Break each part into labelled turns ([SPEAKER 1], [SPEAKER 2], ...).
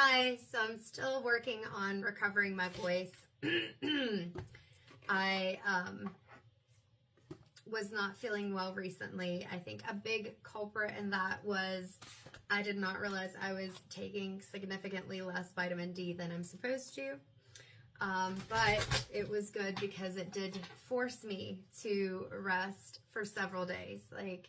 [SPEAKER 1] Hi, so I'm still working on recovering my voice. I was not feeling well recently. I think a big culprit in that was I did not realize I was taking significantly less vitamin D than I'm supposed to. But it was good because it did force me to rest for several days. Like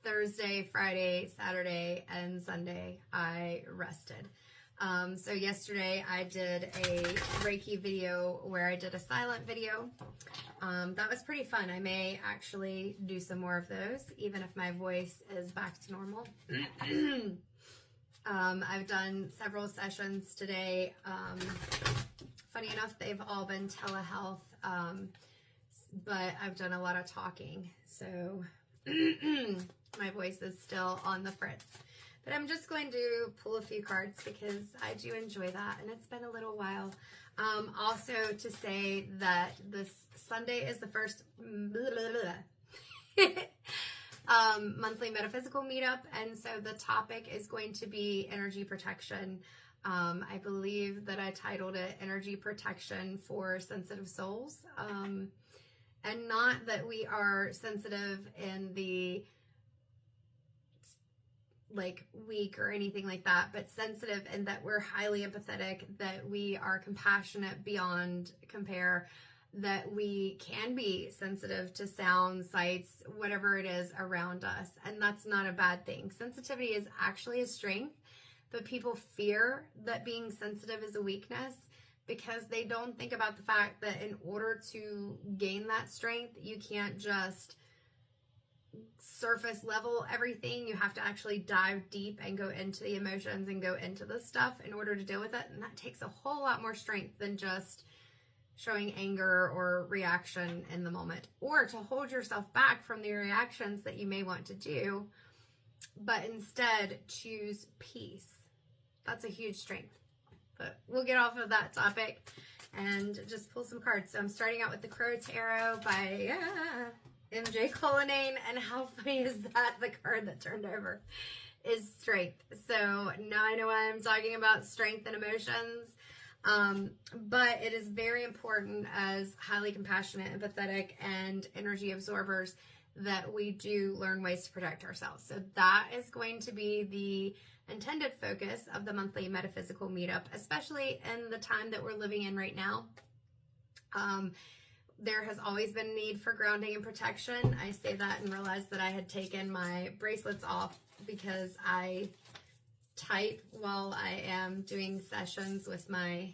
[SPEAKER 1] Thursday, Friday, Saturday, and Sunday, I rested. So yesterday I did a Reiki video where I did a silent video. That was pretty fun. I may actually do some more of those, even if my voice is back to normal. I've done several sessions today. Funny enough, they've all been telehealth, but I've done a lot of talking, so my voice is still on the fritz. But I'm just going to pull a few cards because I do enjoy that, and it's been a little while. Also to say that this Sunday is the first monthly metaphysical meetup, and so the topic is going to be energy protection. I believe that I titled it Energy Protection for Sensitive Souls. And not that we are sensitive in the like weak or anything like that, but sensitive in that we're highly empathetic, that we are compassionate beyond compare, that we can be sensitive to sound, sights, whatever it is around us. And that's not a bad thing. Sensitivity is actually a strength, but people fear that being sensitive is a weakness because they don't think about the fact that in order to gain that strength, you can't just surface level everything. You have to actually dive deep and go into the emotions and go into the stuff in order to deal with it. And that takes a whole lot more strength than just showing anger or reaction in the moment, or to hold yourself back from the reactions that you may want to do, but instead choose peace. That's a huge strength. But we'll get off of that topic and just pull some cards. So I'm starting out with the Crow Tarot by MJ Cullinane, and how funny is that? The card that turned over is strength. So now I know why I'm talking about strength and emotions. But it is very important as highly compassionate, empathetic, and energy absorbers that we do learn ways to protect ourselves. So that is going to be the intended focus of the monthly metaphysical meetup, especially in the time that we're living in right now. There has always been a need for grounding and protection. I say that and realized that I had taken my bracelets off because I type while I am doing sessions with my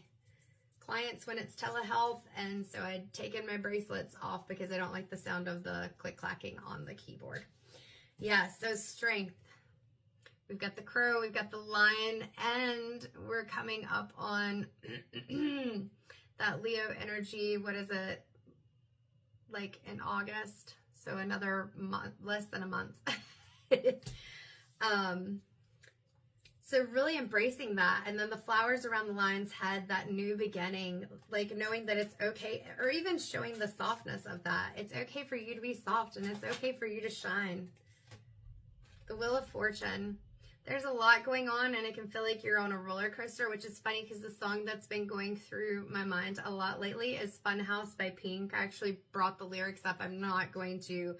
[SPEAKER 1] clients when it's telehealth, and so I'd taken my bracelets off because I don't like the sound of the click-clacking on the keyboard. Yeah, so strength. We've got the crow, we've got the lion, and we're coming up on that Leo energy. What is it? Like in August, so another month, less than a month. So really embracing that. And then the flowers around the lion's head, that new beginning, like knowing that it's okay, or even showing the softness of that. It's okay for you to be soft, and it's okay for you to shine. The Wheel of Fortune. There's a lot going on, and it can feel like you're on a roller coaster, which is funny because the song that's been going through my mind a lot lately is Funhouse by Pink. I actually brought the lyrics up. I'm not going to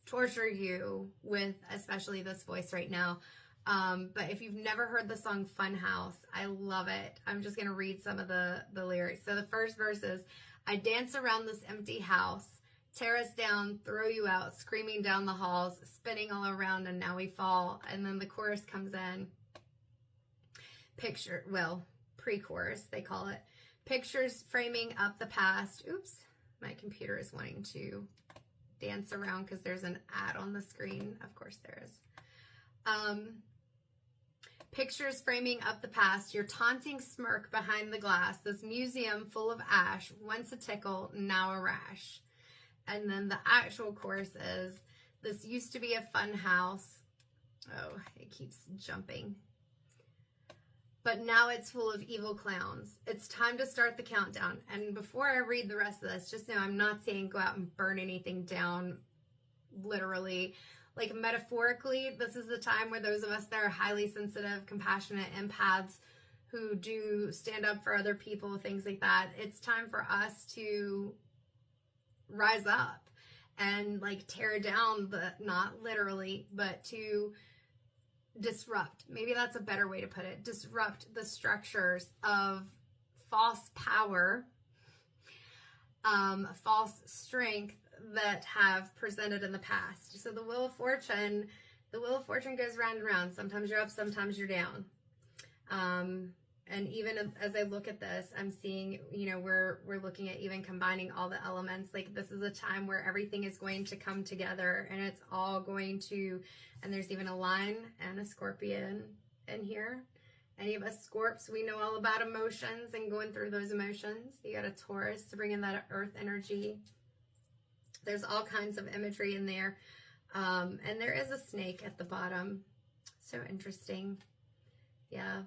[SPEAKER 1] torture you with especially this voice right now. But if you've never heard the song Funhouse, I love it. I'm just going to read some of the lyrics. So the first verse is, I dance around this empty house, tear us down, throw you out, screaming down the halls, spinning all around, and now we fall. And then the chorus comes in. Pre-chorus, they call it. Pictures framing up the past. Oops, my computer is wanting to dance around because there's an ad on the screen. Of course there is. Pictures framing up the past, your taunting smirk behind the glass, this museum full of ash, once a tickle, now a rash. And then the actual chorus is, this used to be a fun house. Oh, it keeps jumping. But now it's full of evil clowns. It's time to start the countdown. And before I read the rest of this, just know I'm not saying go out and burn anything down, literally. Like metaphorically, this is the time where those of us that are highly sensitive, compassionate empaths who do stand up for other people, things like that. It's time for us to rise up and like tear down the, not literally, but to disrupt. Maybe that's a better way to put it. Disrupt the structures of false power, false strength that have presented in the past. So the Wheel of Fortune goes round and round. Sometimes you're up, sometimes you're down. And even as I look at this, I'm seeing, we're looking at even combining all the elements. Like this is a time where everything is going to come together, and it's all going to, and there's even a Lion and a Scorpion in here. Any of us Scorps, we know all about emotions and going through those emotions. You got a Taurus to bring in that earth energy. There's all kinds of imagery in there. And there is a snake at the bottom. So interesting. Yeah.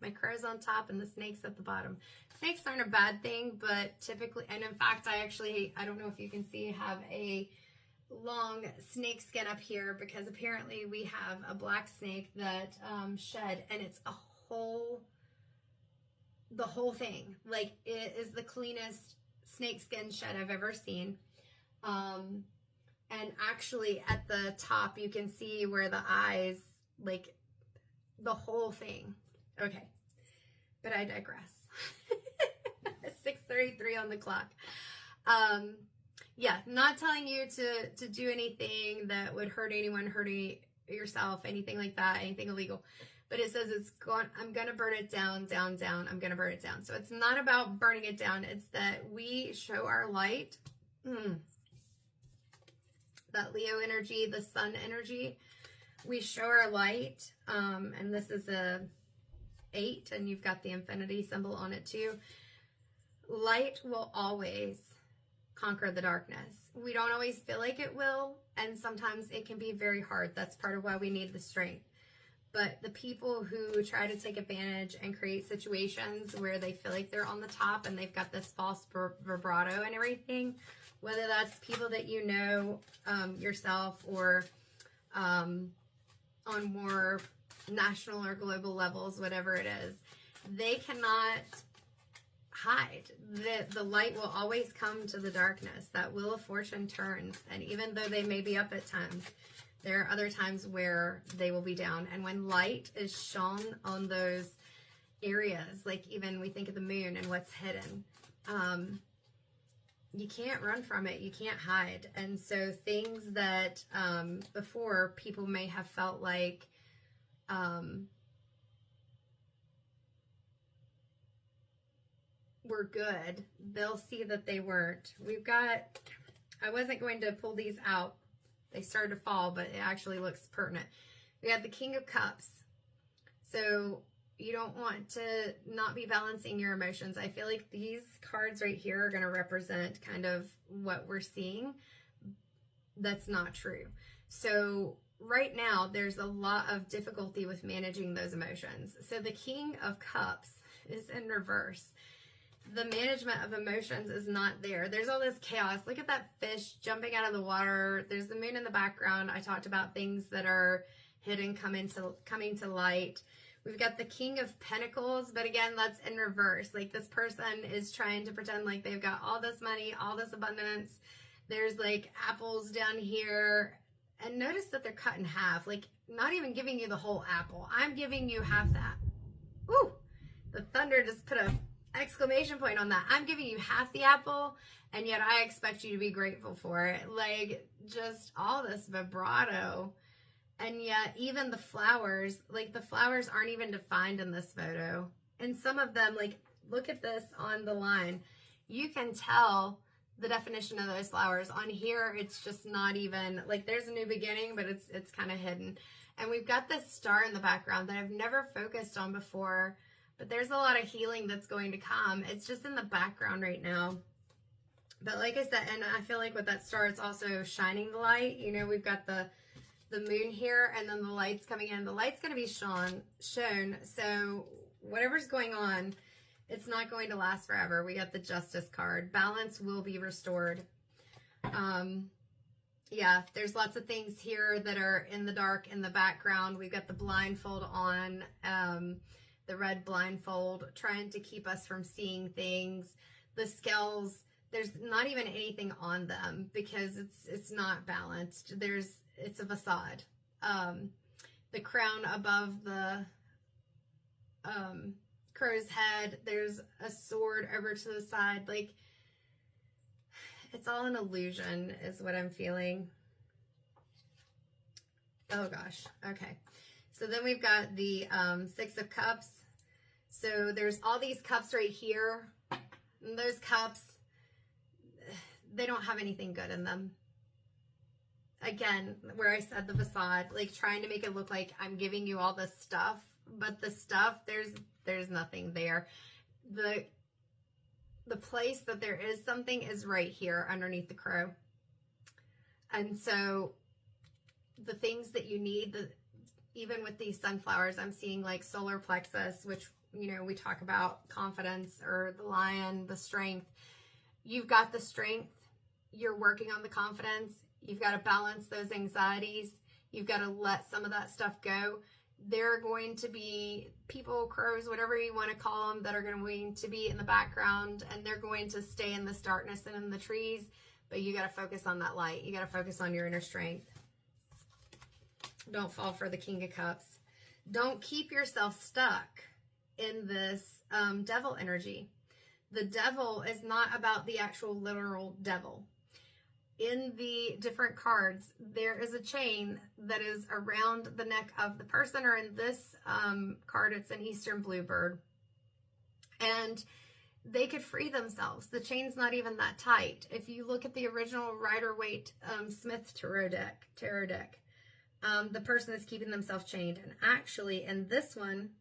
[SPEAKER 1] My crow's on top and the snake's at the bottom. Snakes aren't a bad thing, but typically, and in fact, I don't know if you can see, have a long snake skin up here because apparently we have a black snake that shed, and it's the whole thing. Like, it is the cleanest snake skin shed I've ever seen. And actually at the top, you can see where the eyes, like the whole thing. Okay, but I digress. 6:33 on the clock. Yeah, not telling you to do anything that would hurt anyone, yourself, anything like that, anything illegal. But it says I'm going to burn it down, down, down. I'm going to burn it down. So it's not about burning it down. It's that we show our light. That Leo energy, the sun energy. We show our light. And this is a 8, and you've got the infinity symbol on it too. Light will always conquer the darkness. We don't always feel like it will, and sometimes it can be very hard. That's part of why we need the strength. But the people who try to take advantage and create situations where they feel like they're on the top and they've got this false vibrato and everything, whether that's people that you know, yourself, or on more national or global levels, whatever it is, they cannot hide. The light will always come to the darkness. That Wheel of Fortune turns, and even though they may be up at times, there are other times where they will be down. And when light is shone on those areas, like even we think of the moon and what's hidden, you can't run from it. You can't hide. And so things that before people may have felt like were good, they'll see that they weren't. I wasn't going to pull these out. They started to fall, but it actually looks pertinent. We got the King of Cups. So you don't want to not be balancing your emotions. I feel like these cards right here are going to represent kind of what we're seeing. That's not true. So right now, there's a lot of difficulty with managing those emotions. So the King of Cups is in reverse. The management of emotions is not there. There's all this chaos. Look at that fish jumping out of the water. There's the moon in the background. I talked about things that are hidden coming to light. We've got the King of Pentacles, but again, that's in reverse. Like, this person is trying to pretend like they've got all this money, all this abundance. There's like apples down here. And notice that they're cut in half. Like, not even giving you the whole apple. I'm giving you half that. Ooh, the thunder just put a exclamation point on that. I'm giving you half the apple, and yet I expect you to be grateful for it. Like, just all this vibrato. And yet even the flowers, like the flowers aren't even defined in this photo. And some of them, like, look at this on the line. You can tell the definition of those flowers. On here, it's just not even, like, there's a new beginning, but it's kind of hidden. And we've got this star in the background that I've never focused on before, but there's a lot of healing that's going to come. It's just in the background right now. But like I said, and I feel like with that star, it's also shining the light. You know, we've got the moon here, and then the light's coming in. The light's going to be shown. So whatever's going on, it's not going to last forever. We got the Justice card. Balance will be restored. Yeah, there's lots of things here that are in the dark, in the background. We've got the blindfold on. the red blindfold, trying to keep us from seeing things. The scales, there's not even anything on them because it's not balanced. It's a facade. The crown above the crow's head, there's a sword over to the side. Like, it's all an illusion is what I'm feeling. Oh gosh. Okay. So then we've got the 6 of Cups. So there's all these cups right here. And those cups, they don't have anything good in them. Again, where I said the facade, like trying to make it look like I'm giving you all this stuff, but the stuff, there's nothing there. The place that there is something is right here underneath the crow. And so the things that you need, even with these sunflowers, I'm seeing like solar plexus, which, you know, we talk about confidence, or the lion, the strength. You've got the strength. You're working on the confidence. You've got to balance those anxieties. You've got to let some of that stuff go. There are going to be people, crows, whatever you want to call them, that are going to be in the background, and they're going to stay in this darkness and in the trees, but you got to focus on that light. You got to focus on your inner strength. Don't fall for the King of Cups. Don't keep yourself stuck in this devil energy. The devil is not about the actual literal devil. In the different cards, there is a chain that is around the neck of the person, or in this card, it's an Eastern Bluebird. And they could free themselves. The chain's not even that tight. If you look at the original Rider-Waite Smith tarot deck, the person is keeping themselves chained. And actually, in this one,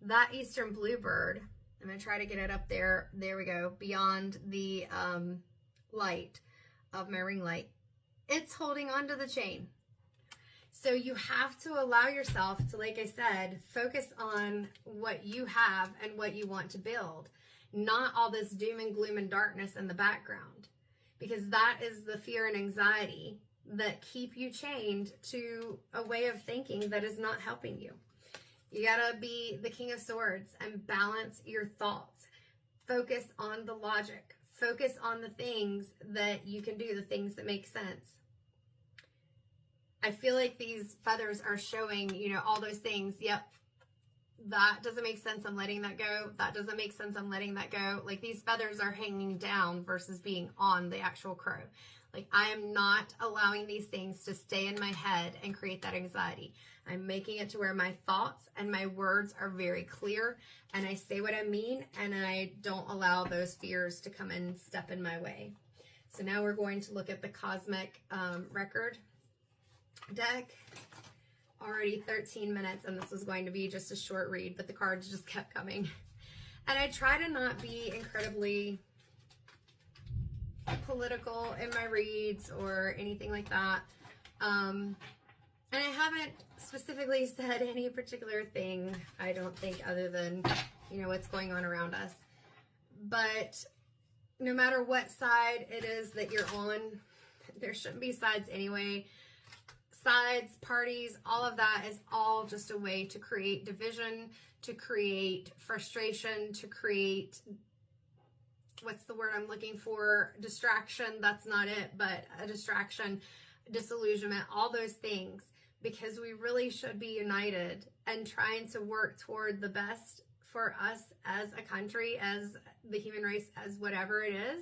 [SPEAKER 1] that Eastern Bluebird, I'm going to try to get it up there. There we go. Beyond the light of my ring light. It's holding onto the chain. So you have to allow yourself to, like I said, focus on what you have and what you want to build. Not all this doom and gloom and darkness in the background. Because that is the fear and anxiety that keep you chained to a way of thinking that is not helping you. You gotta be the King of Swords and balance your thoughts. Focus on the logic. Focus on the things that you can do, the things that make sense. I feel like these feathers are showing, you know, all those things. Yep, that doesn't make sense. I'm letting that go. That doesn't make sense. I'm letting that go. Like, these feathers are hanging down versus being on the actual crow. Like, I am not allowing these things to stay in my head and create that anxiety. I'm making it to where my thoughts and my words are very clear, and I say what I mean, and I don't allow those fears to come and step in my way. So now we're going to look at the Cosmic Record deck. Already 13 minutes, and this was going to be just a short read, but the cards just kept coming. And I try to not be incredibly political in my reads or anything like that. And I haven't specifically said any particular thing, I don't think, other than, you know, what's going on around us. But no matter what side it is that you're on, there shouldn't be sides anyway. Sides, parties, all of that is all just a way to create division, to create frustration, to create, what's the word I'm looking for? Distraction. That's not it, but a distraction, disillusionment, all those things, because we really should be united and trying to work toward the best for us as a country, as the human race, as whatever it is.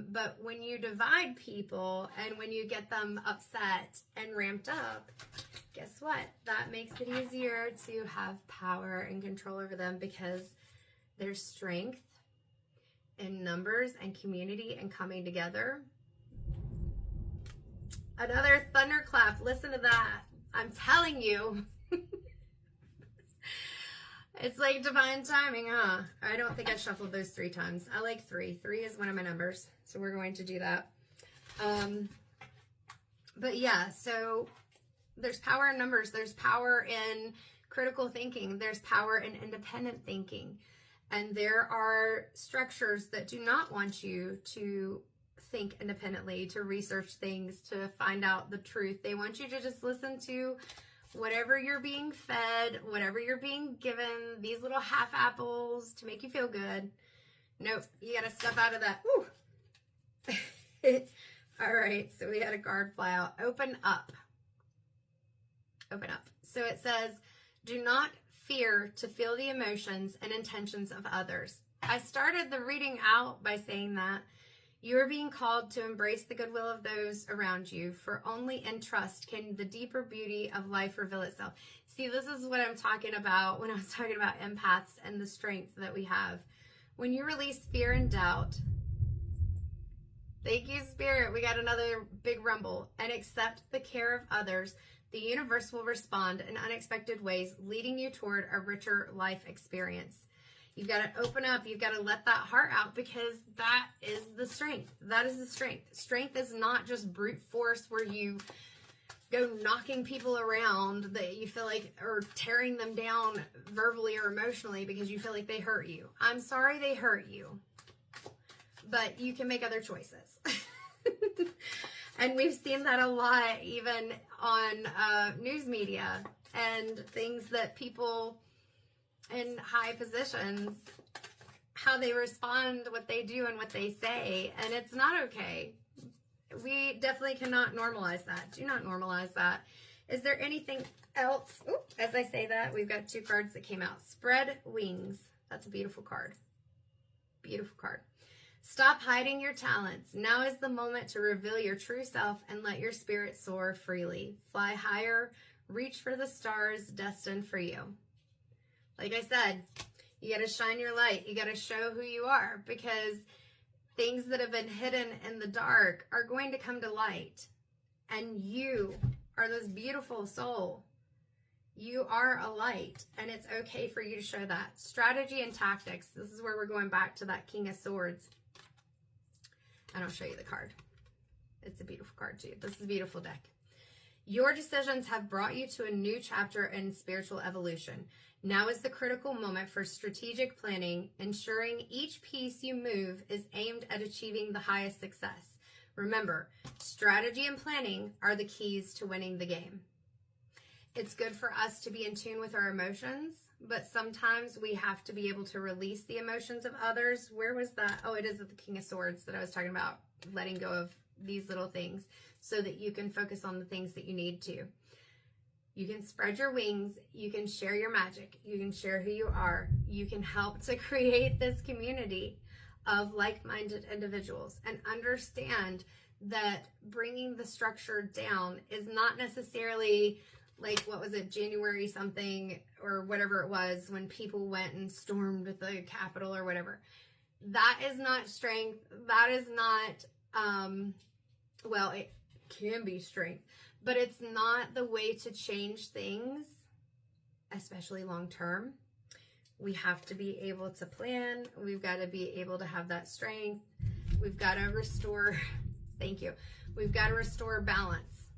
[SPEAKER 1] But when you divide people and when you get them upset and ramped up, guess what? That makes it easier to have power and control over them, because there's strength in numbers and community and coming together. Another thunderclap. Listen to that. I'm telling you. It's like divine timing, huh? I don't think I shuffled those 3 times. I like 3. 3 is one of my numbers, so we're going to do that. But yeah, so there's power in numbers. There's power in critical thinking. There's power in independent thinking. And there are structures that do not want you to think independently, to research things, to find out the truth. They want you to just listen to whatever you're being fed, whatever you're being given, these little half apples to make you feel good. Nope, you got to step out of that. Woo. All right, so we had a card fly out. Open up. Open up. So it says, do not fear to feel the emotions and intentions of others. I started the reading out by saying that you are being called to embrace the goodwill of those around you, for only in trust can the deeper beauty of life reveal itself. See, this is what I'm talking about when I was talking about empaths and the strength that we have. When you release fear and doubt, thank you, Spirit, we got another big rumble, and accept the care of others, the universe will respond in unexpected ways, leading you toward a richer life experience. You've got to open up. You've got to let that heart out, because that is the strength. That is the strength. Strength is not just brute force where you go knocking people around that you feel like, or tearing them down verbally or emotionally because you feel like they hurt you. I'm sorry they hurt you, but you can make other choices. And we've seen that a lot even on news media and things that people in high positions, how they respond, what they do, and what they say, and it's not okay. We definitely cannot normalize that. Do not normalize that. Is there anything else? Ooh, as I say that, we've got 2 cards that came out. Spread wings. That's a beautiful card. Beautiful card. Stop hiding your talents. Now is the moment to reveal your true self and let your spirit soar freely. Fly higher. Reach for the stars destined for you. Like I said, you got to shine your light. You got to show who you are, because things that have been hidden in the dark are going to come to light. And you are this beautiful soul. You are a light, and it's okay for you to show that. Strategy and tactics. This is where we're going back to that King of Swords. And I'll show you the card. It's a beautiful card too. This is a beautiful deck. Your decisions have brought you to a new chapter in spiritual evolution. Now is the critical moment for strategic planning, ensuring each piece you move is aimed at achieving the highest success. Remember, strategy and planning are the keys to winning the game. It's good for us to be in tune with our emotions, but sometimes we have to be able to release the emotions of others. Where was that? Oh, it is the King of Swords that I was talking about, letting go of these little things so that you can focus on the things that you need to. You can spread your wings. You can share your magic. You can share who you are. You can help to create this community of like-minded individuals, and understand that bringing the structure down is not necessarily like, what was it, January something or whatever it was, when people went and stormed the Capitol or whatever. That is not strength. That is not, well, it can be strength, but it's not the way to change things, especially long term. We have to be able to plan. We've got to be able to have that strength. We've got to restore, thank you. We've got to restore balance.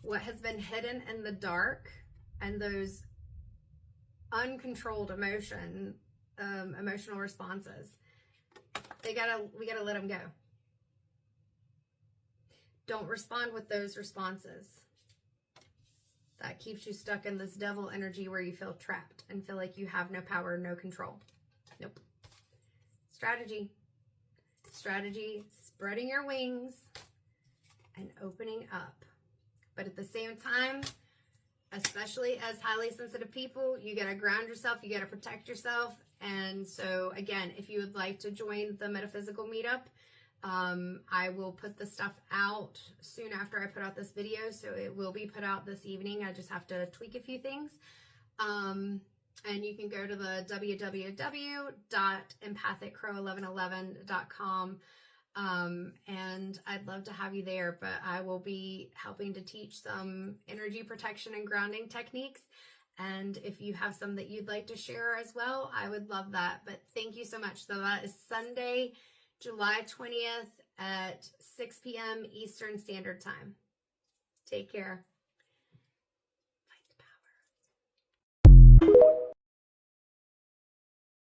[SPEAKER 1] What has been hidden in the dark and those uncontrolled emotional responses, we gotta let them go. Don't respond with those responses. That keeps you stuck in this devil energy where you feel trapped and feel like you have no power, no control. Nope. Strategy. Strategy, spreading your wings and opening up. But at the same time, especially as highly sensitive people, you got to ground yourself. You got to protect yourself. And so, again, if you would like to join the Metaphysical Meetup, I will put the stuff out soon after I put out this video. So it will be put out this evening. I just have to tweak a few things. And you can go to the www.empathiccrow1111.com. And I'd love to have you there, but I will be helping to teach some energy protection and grounding techniques. And if you have some that you'd like to share as well, I would love that. But thank you so much. So that is Sunday, July 20th at 6 p.m. Eastern Standard Time. Take care. Fight the power.